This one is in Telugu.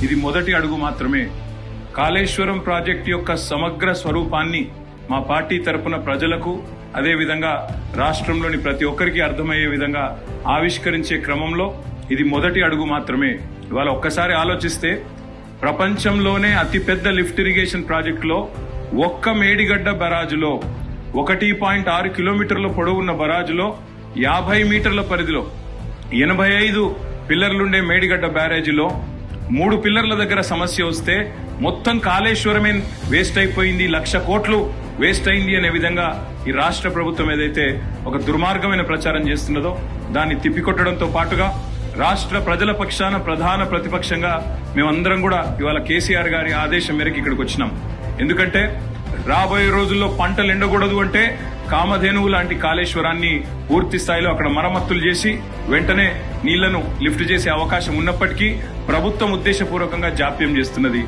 ఇది మొదటి అడుగు మాత్రమే. కాళేశ్వరం ప్రాజెక్టు యొక్క సమగ్ర స్వరూపాన్ని మా పార్టీ తరపున ప్రజలకు, అదేవిధంగా రాష్ట్రంలోని ప్రతి ఒక్కరికి అర్థమయ్యే విధంగా ఆవిష్కరించే క్రమంలో ఇది మొదటి అడుగు మాత్రమే. ఇవాళ ఒక్కసారి ఆలోచిస్తే ప్రపంచంలోనే అతిపెద్ద లిఫ్ట్ ఇరిగేషన్ ప్రాజెక్టులో ఒక్క మేడిగడ్డ బరాజులో 1.6 కిలోమీటర్ల పొడవున్న బరాజులో 50 మీటర్ల పరిధిలో 85 పిల్లర్లుండే మేడిగడ్డ బ్యారేజీలో 3 పిల్లర్ల దగ్గర సమస్య వస్తే మొత్తం కాళేశ్వరమే వేస్ట్ అయిపోయింది, 1,00,000 కోట్లు వేస్ట్ అయింది అనే విధంగా ఈ రాష్ట్ర ప్రభుత్వం ఏదైతే ఒక దుర్మార్గమైన ప్రచారం చేస్తున్నదో దాన్ని తిప్పికొట్టడంతో పాటుగా రాష్ట్ర ప్రజల పక్షాన ప్రధాన ప్రతిపక్షంగా మేమందరం కూడా ఇవాళ కేసీఆర్ గారి ఆదేశం మేరకు ఇక్కడికి వచ్చినాం. ఎందుకంటే రాబోయే రోజుల్లో పంటలు ఎండకూడదు అంటే కామధేనువు లాంటి కాళేశ్వరాన్ని పూర్తి స్థాయిలో అక్కడ మరమ్మతులు చేసి వెంటనే నీళ్లను లిఫ్ట్ చేసే అవకాశం ఉన్నప్పటికీ ప్రభుత్వం ఉద్దేశపూర్వకంగా జాప్యం చేస్తున్నది.